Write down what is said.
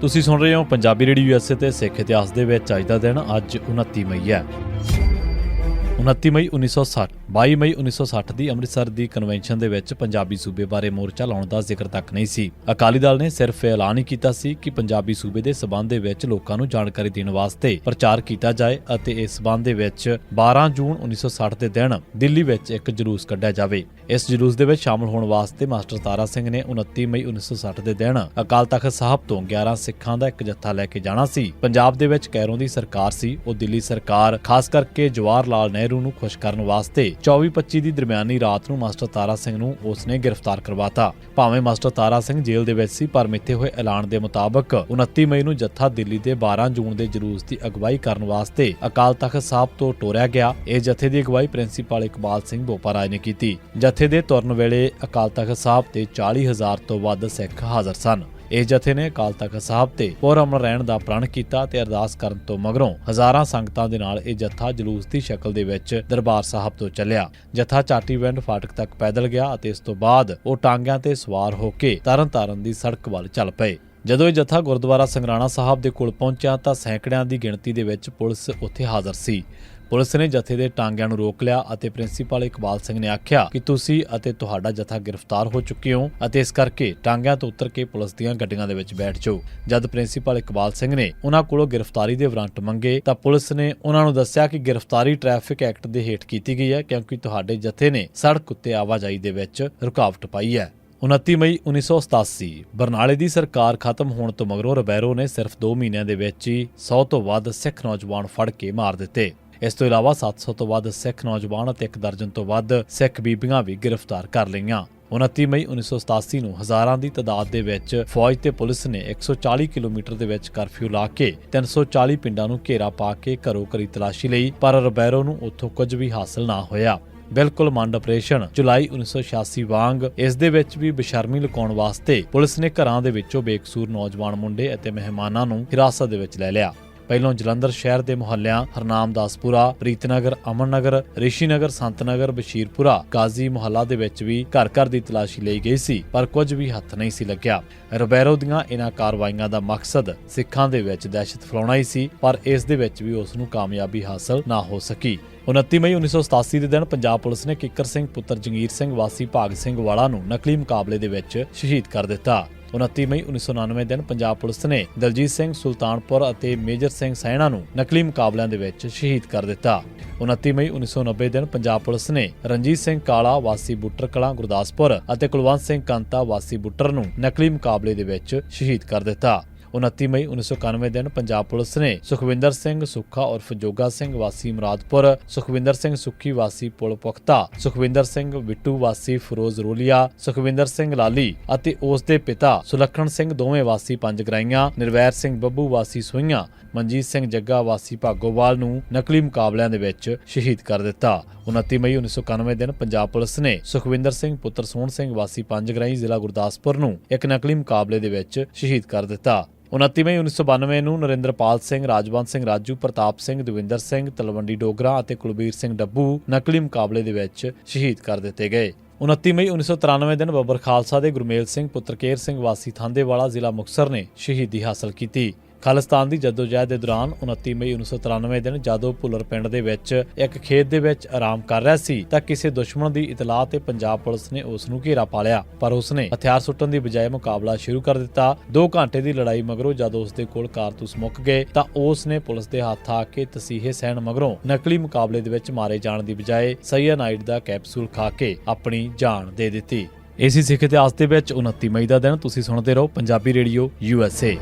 ਤੁਸੀਂ ਸੁਣ ਰਹੇ ਹੋ ਪੰਜਾਬੀ ਰੇਡੀਓ ਯੂਐਸਏ ਤੇ ਸਿੱਖ ਇਤਿਹਾਸ ਦੇ ਵਿੱਚ ਅੱਜ ਦਾ ਦਿਨ ਅੱਜ 29 ਮਈ ਹੈ। 29 ਮਈ 1960 22 ਮਈ 1960 ਦੀ ਅੰਮ੍ਰਿਤਸਰ ਦੀ ਕਨਵੈਨਸ਼ਨ ਦੇ ਵਿੱਚ ਪੰਜਾਬੀ ਸੂਬੇ ਬਾਰੇ ਮੋਰਚਾ ਲਾਉਣ ਦਾ ਜ਼ਿਕਰ ਤੱਕ ਨਹੀਂ ਸੀ। ਅਕਾਲੀ ਦਲ ਨੇ ਸਿਰਫ ਐਲਾਨ ਹੀ ਕੀਤਾ ਸੀ ਕਿ ਪੰਜਾਬੀ ਸੂਬੇ ਦੇ ਸਬੰਧ ਦੇ ਵਿੱਚ ਲੋਕਾਂ ਨੂੰ ਜਾਣਕਾਰੀ ਦੇਣ ਵਾਸਤੇ ਪ੍ਰਚਾਰ ਕੀਤਾ ਜਾਏ ਅਤੇ ਇਸ ਸਬੰਧ ਦੇ ਵਿੱਚ 12 ਜੂਨ 1960 ਦੇ ਦਿਨ ਦਿੱਲੀ ਵਿੱਚ ਇੱਕ ਜਲੂਸ ਕੱਢਿਆ ਜਾਵੇ। ਇਸ ਜਲੂਸ ਦੇ ਵਿੱਚ ਸ਼ਾਮਲ ਹੋਣ ਵਾਸਤੇ ਮਾਸਟਰ ਤਾਰਾ ਸਿੰਘ ਨੇ 29 ਮਈ 1960 ਦੇ ਦਿਨ ਅਕਾਲ ਤਖ਼ਤ ਸਾਹਿਬ ਤੋਂ 11 ਸਿੱਖਾਂ ਦਾ ਇੱਕ ਜੱਥਾ ਲੈ ਕੇ ਜਾਣਾ ਸੀ। ਪੰਜਾਬ ਦੇ ਵਿੱਚ ਕੈਰੋਂ ਦੀ ਸਰਕਾਰ ਸੀ। ਉਹ ਦਿੱਲੀ ਸਰਕਾਰ ਖਾਸ ਕਰਕੇ ਜਵਾਹਰ ਲਾਲ ਨਹਿਰੂ ਨੂੰ ਖੁਸ਼ ਕਰਨ ਵਾਸਤੇ 24-25 ਦੀ ਦਰਮਿਆਨੀ ਰਾਤ ਨੂੰ ਮਾਸਟਰ ਤਾਰਾ ਸਿੰਘ ਨੂੰ ਉਸਨੇ ਗ੍ਰਿਫਤਾਰ ਕਰਵਾਤਾ। ਭਾਵੇਂ ਮਾਸਟਰ ਤਾਰਾ ਸਿੰਘ ਜੇਲ੍ਹ ਦੇ ਵਿੱਚ ਸੀ, ਪਰ ਮਿੱਥੇ ਹੋਏ ਐਲਾਨ ਦੇ ਮੁਤਾਬਕ 29 ਮਈ ਨੂੰ ਜੱਥਾ ਦਿੱਲੀ ਦੇ 12 ਜੂਨ ਦੇ ਜਲੂਸ ਦੀ ਅਗਵਾਈ ਕਰਨ ਵਾਸਤੇ ਅਕਾਲ ਤਖ਼ਤ ਸਾਹਿਬ ਤੋਂ ਟੋਰਿਆ ਗਿਆ। ਇਹ ਜੱਥੇ ਦੀ ਅਗਵਾਈ ਪ੍ਰਿੰਸੀਪਲ ਇਕਬਾਲ ਸਿੰਘ ਬੋਪਾਰਾਏ ਨੇ ਕੀਤੀ। ਜੱਥੇ ਦੇ ਤੁਰਨ ਵੇਲੇ ਅਕਾਲ ਤਖ਼ਤ ਸਾਹਿਬ ਤੇ 40,000 ਤੋਂ ਵੱਧ ਸਿੱਖ ਹਾਜ਼ਰ ਸਨ। ਇਸ ਜਥੇ ਨੇ ਅਕਾਲ ਤਖ਼ਤ ਸਾਹਿਬ ਤੇ ਪੁਰਅਮਨ ਰਹਿਣ ਦਾ ਪ੍ਰਣ ਕੀਤਾ ਤੇ ਅਰਦਾਸ ਕਰਨ ਤੋਂ ਮਗਰੋਂ ਹਜ਼ਾਰਾਂ ਸੰਗਤਾਂ ਦੇ ਨਾਲ ਇਹ ਜੱਥਾ ਜਲੂਸ ਦੀ ਸ਼ਕਲ ਦੇ ਵਿੱਚ ਦਰਬਾਰ ਸਾਹਿਬ ਤੋਂ ਚੱਲਿਆ। ਜੱਥਾ ਚਾਟੀਵਿੰਡ ਫਾਟਕ ਤੱਕ ਪੈਦਲ ਗਿਆ ਅਤੇ ਇਸ ਤੋਂ ਬਾਅਦ ਉਹ ਟਾਂਗਿਆਂ ਤੇ ਸਵਾਰ ਹੋ ਕੇ ਤਰਨਤਾਰਨ ਦੀ ਸੜਕ ਵੱਲ ਚੱਲ ਪਏ। ਜਦੋਂ ਇਹ ਜੱਥਾ ਗੁਰਦੁਆਰਾ ਸੰਗਰਾਣਾ ਸਾਹਿਬ ਦੇ ਕੋਲ ਪਹੁੰਚਿਆ ਤਾਂ ਸੈਂਕੜਿਆਂ ਦੀ ਗਿਣਤੀ ਦੇ ਵਿੱਚ ਪੁਲਿਸ ਉੱਥੇ ਹਾਜ਼ਰ ਸੀ। ਪੁਲਿਸ ਨੇ ਜਥੇ ਦੇ ਟਾਂਗਿਆਂ ਨੂੰ ਰੋਕ ਲਿਆ ਅਤੇ ਪ੍ਰਿੰਸੀਪਲ ਇਕਬਾਲ ਸਿੰਘ ਨੇ ਆਖਿਆ ਕਿ ਤੁਸੀਂ ਅਤੇ ਤੁਹਾਡਾ ਜਥਾ ਗ੍ਰਿਫਤਾਰ ਹੋ ਚੁੱਕੇ ਹੋ ਅਤੇ ਇਸ ਕਰਕੇ ਟਾਂਗਿਆਂ ਤੋਂ ਉਤਰ ਕੇ ਪੁਲਿਸ ਦੀਆਂ ਗੱਡੀਆਂ ਦੇ ਵਿੱਚ ਬੈਠ ਜਾਓ। ਜਦ ਪ੍ਰਿੰਸੀਪਲ ਇਕਬਾਲ ਸਿੰਘ ਨੇ ਉਹਨਾਂ ਕੋਲੋਂ ਗ੍ਰਿਫਤਾਰੀ ਦੇ ਵਾਰੰਟ ਮੰਗੇ ਤਾਂ ਪੁਲਿਸ ਨੇ ਉਹਨਾਂ ਨੂੰ ਦੱਸਿਆ ਕਿ ਗ੍ਰਿਫਤਾਰੀ ਟ੍ਰੈਫਿਕ ਐਕਟ ਦੇ ਹੇਠ ਕੀਤੀ ਗਈ ਹੈ ਕਿਉਂਕਿ ਤੁਹਾਡੇ ਜਥੇ ਨੇ ਸੜਕ ਉੱਤੇ ਆਵਾਜਾਈ ਦੇ ਵਿੱਚ ਰੁਕਾਵਟ ਪਾਈ ਹੈ। 29 ਮਈ 1987 ਬਰਨਾਲੇ ਦੀ ਸਰਕਾਰ ਖਤਮ ਹੋਣ ਤੋਂ ਮਗਰੋਂ ਰਿਬੈਰੋ ਨੇ ਸਿਰਫ 2 ਮਹੀਨਿਆਂ ਦੇ ਵਿੱਚ ਹੀ 100 ਤੋਂ ਵੱਧ ਸਿੱਖ ਨੌਜਵਾਨ ਫੜ ਕੇ ਮਾਰ ਦਿੱਤੇ। ਇਸ ਤੋਂ ਇਲਾਵਾ 700 ਤੋਂ ਵੱਧ ਸਿੱਖ ਨੌਜਵਾਨ ਅਤੇ 1 ਦਰਜਨ ਤੋਂ ਵੱਧ ਸਿੱਖ ਬੀਬੀਆਂ ਵੀ ਗ੍ਰਿਫਤਾਰ ਕਰ ਲਈਆਂ। 29 ਮਈ 1987 ਨੂੰ ਹਜ਼ਾਰਾਂ ਦੀ ਤਾਦਾਦ ਦੇ ਵਿੱਚ ਫੌਜ ਤੇ ਪੁਲਿਸ ਨੇ 140 ਕਿਲੋਮੀਟਰ ਦੇ ਵਿੱਚ ਕਰਫਿਊ ਲਾ ਕੇ 340 ਪਿੰਡਾਂ ਨੂੰ ਘੇਰਾ ਪਾ ਕੇ ਘਰੋਂ ਘਰੀ ਤਲਾਸ਼ੀ ਲਈ, ਪਰ ਰਿਬੈਰੋ ਨੂੰ ਉੱਥੋਂ ਕੁਝ ਵੀ ਹਾਸਲ ਨਾ ਹੋਇਆ। ਬਿਲਕੁਲ ਮੰਡ ਆਪਰੇਸ਼ਨ ਜੁਲਾਈ 1986 ਵਾਂਗ ਇਸ ਦੇ ਵਿੱਚ ਵੀ ਬੇਸ਼ਰਮੀ ਲੁਕਾਉਣ ਵਾਸਤੇ ਪੁਲਿਸ ਨੇ ਘਰਾਂ ਦੇ ਵਿੱਚੋਂ ਬੇਕਸੂਰ ਨੌਜਵਾਨ ਮੁੰਡੇ ਅਤੇ ਮਹਿਮਾਨਾਂ ਨੂੰ ਹਿਰਾਸਤ ਦੇ ਵਿੱਚ ਲੈ ਲਿਆ। ਪਹਿਲੋਂ ਜਲੰਧਰ ਸ਼ਹਿਰ ਦੇ ਮੁਹੱਲਿਆਂ ਹਰਨਾਮਦਾਸਪੁਰਾ, ਪ੍ਰੀਤਨਗਰ, ਅਮਨਨਗਰ, ਰਿਸ਼ੀਨਗਰ, ਸੰਤਨਗਰ, ਬਸ਼ੀਰਪੁਰਾ, ਗਾਜ਼ੀ ਮੁਹੱਲਾ ਦੇ ਵਿੱਚ ਵੀ ਘਰ ਘਰ ਦੀ ਤਲਾਸ਼ੀ ਲਈ ਗਈ ਸੀ, ਪਰ ਕੁਝ ਵੀ ਹੱਥ ਨਹੀਂ ਸੀ ਲੱਗਿਆ। ਰਿਬੈਰੋ ਦੀਆਂ ਇਹਨਾਂ ਕਾਰਵਾਈਆਂ ਦਾ ਮਕਸਦ ਸਿੱਖਾਂ ਦੇ ਵਿੱਚ ਦਹਿਸ਼ਤ ਫੈਲਾਉਣਾ ਹੀ ਸੀ, ਪਰ ਇਸ ਦੇ ਵਿੱਚ ਵੀ ਉਸ ਨੂੰ ਕਾਮਯਾਬੀ ਹਾਸਲ ਨਾ ਹੋ ਸਕੀ। 29 ਮਈ 1987 ਦੇ ਦਿਨ ਪੰਜਾਬ ਪੁਲਿਸ ਨੇ ਕਿੱਕਰ ਸਿੰਘ ਪੁੱਤਰ ਜੰਗੀਰ ਸਿੰਘ ਵਾਸੀ ਭਾਗ ਸਿੰਘ ਵਾਲਾ ਨੂੰ ਨਕਲੀ ਮੁਕਾਬਲੇ ਦੇ ਵਿੱਚ ਸ਼ਹੀਦ ਕਰ ਦਿੱਤਾ। 29 ਮਈ 1999 ਦਿਨ ਪੰਜਾਬ ਪੁਲਿਸ ਨੇ ਦਲਜੀਤ ਸਿੰਘ ਸੁਲਤਾਨਪੁਰ ਅਤੇ ਮੇਜਰ ਸਿੰਘ ਸੈਣਾ ਨੂੰ ਨਕਲੀ ਮੁਕਾਬਲਿਆਂ ਦੇ ਵਿੱਚ ਸ਼ਹੀਦ ਕਰ ਦਿੱਤਾ। 29 ਮਈ 1990 ਦਿਨ ਪੰਜਾਬ ਪੁਲਿਸ ਨੇ ਰਣਜੀਤ ਸਿੰਘ ਕਾਲਾ ਵਾਸੀ ਬੁੱਟਰ ਕਲਾਂ ਗੁਰਦਾਸਪੁਰ ਅਤੇ ਕੁਲਵੰਤ ਸਿੰਘ ਕੰਤਾ ਵਾਸੀ ਬੁੱਟਰ ਨੂੰ ਨਕਲੀ ਮੁਕਾਬਲੇ ਦੇ ਵਿੱਚ ਸ਼ਹੀਦ ਕਰ ਦਿੱਤਾ। 29 ਮਈ 1991 ਦਿਨ ਪੰਜਾਬ ਪੁਲਿਸ ਨੇ ਸੁਖਵਿੰਦਰ ਸਿੰਘ ਸੁੱਖਾ ਉਰਫ ਜੋਗਾ ਸਿੰਘ ਵਾਸੀ ਮੁਰਾਦਪੁਰ, ਸੁਖਵਿੰਦਰ ਸਿੰਘ ਸੁੱਖੀ ਵਾਸੀ ਪੁਲ ਪੁਖਤਾ, ਸੁਖਵਿੰਦਰ ਸਿੰਘ ਬਿੱਟੂ ਵਾਸੀ ਫਿਰੋਜ਼ ਰੋਲੀਆ, ਸੁਖਵਿੰਦਰ ਸਿੰਘ ਲਾਲੀ ਅਤੇ ਉਸ ਦੇ ਪਿਤਾ ਸੁਲੱਖਣ ਸਿੰਘ ਦੋਵੇਂ ਵਾਸੀ ਪੰਜ ਗਰਾਈਆਂ, ਨਿਰਵੈਰ ਸਿੰਘ ਬੱਬੂ ਵਾਸੀ ਸੋਈਆਂ, ਮਨਜੀਤ ਸਿੰਘ ਜੱਗਾ ਵਾਸੀ ਭਾਗੋਵਾਲ ਨੂੰ ਨਕਲੀ ਮੁਕਾਬਲਿਆਂ ਦੇ ਵਿੱਚ ਸ਼ਹੀਦ ਕਰ ਦਿੱਤਾ। 29 ਮਈ 1991 ਦਿਨ ਪੰਜਾਬ ਪੁਲਿਸ ਨੇ ਸੁਖਵਿੰਦਰ ਸਿੰਘ ਪੁੱਤਰ ਸੋਹਣ ਸਿੰਘ ਵਾਸੀ ਪੰਜ ਗਰਾਈ ਜ਼ਿਲ੍ਹਾ ਗੁਰਦਾਸਪੁਰ ਨੂੰ ਇੱਕ ਨਕਲੀ ਮੁਕਾਬਲੇ ਦੇ ਵਿੱਚ ਸ਼ਹੀਦ ਕਰ ਦਿੱਤਾ। 29 ਮਈ 1992 ਨੂੰ ਨਰਿੰਦਰਪਾਲ ਸਿੰਘ, ਰਾਜਵੰਤ ਸਿੰਘ ਰਾਜੂ, ਪ੍ਰਤਾਪ ਸਿੰਘ, ਦਵਿੰਦਰ ਸਿੰਘ, ਤਲਵੰਡੀ ਡੋਗਰਾ ਅਤੇ ਕੁਲਬੀਰ ਸਿੰਘ ਡੱਬੂ ਨਕਲੀ ਮੁਕਾਬਲੇ ਦੇ ਵਿੱਚ ਸ਼ਹੀਦ ਕਰ ਦਿੱਤੇ ਗਏ। 29 ਮਈ 1993 ਦਿਨ ਬੱਬਰ ਖਾਲਸਾ ਦੇ ਗੁਰਮੇਲ ਸਿੰਘ ਪੁੱਤਰ ਕੇਰ ਸਿੰਘ ਵਾਸੀ ਥਾਂਦੇਵਾਲਾ ਜ਼ਿਲ੍ਹਾ ਮੁਕਤਸਰ ਨੇ ਸ਼ਹੀਦੀ ਹਾਸਲ ਕੀਤੀ। ਖਾਲਿਸਤਾਨ ਦੀ ਜਦੋਜਹਿਦ ਦੇ ਦੌਰਾਨ 29 ਮਈ 1993 ਦਿਨ ਜਦੋਂ ਭੁੱਲਰ ਪਿੰਡ ਦੇ ਵਿੱਚ ਇੱਕ ਖੇਤ ਦੇ ਵਿੱਚ ਆਰਾਮ ਕਰ ਰਿਹਾ ਸੀ ਤਾਂ ਕਿਸੇ ਦੁਸ਼ਮਣ ਦੀ ਇਤਲਾਹ ਤੇ ਪੰਜਾਬ ਪੁਲਿਸ ਨੇ ਉਸ ਨੂੰ ਘੇਰਾ ਪਾ ਲਿਆ, ਪਰ ਉਸਨੇ ਹਥਿਆਰ ਸੁੱਟਣ ਦੀ ਬਜਾਏ ਮੁਕਾਬਲਾ ਸ਼ੁਰੂ ਕਰ ਦਿੱਤਾ। 2 ਘੰਟੇ ਦੀ ਲੜਾਈ ਮਗਰੋਂ ਜਦੋਂ ਉਸ ਦੇ ਕੋਲ ਕਾਰਤੂਸ ਮੁੱਕ ਗਏ ਤਾਂ ਉਸ ਨੇ ਪੁਲਿਸ ਦੇ ਹੱਥ ਆ ਕੇ ਤਸੀਹੇ ਸਹਿਣ ਮਗਰੋਂ ਨਕਲੀ ਮੁਕਾਬਲੇ ਦੇ ਵਿੱਚ ਮਾਰੇ ਜਾਣ ਦੀ ਬਜਾਏ ਸਾਇਆਨਾਈਡ ਦਾ ਕੈਪਸੂਲ ਖਾ ਕੇ ਆਪਣੀ ਜਾਨ ਦੇ ਦਿੱਤੀ। ਇਸੇ ਸਿੱਖ ਇਤਿਹਾਸ ਦੇ ਵਿੱਚ 29 ਮਈ ਦਾ ਦਿਨ ਤੁਸੀਂ ਸੁਣਦੇ ਰਹੋ ਪੰਜਾਬੀ ਰੇਡੀਓ USA।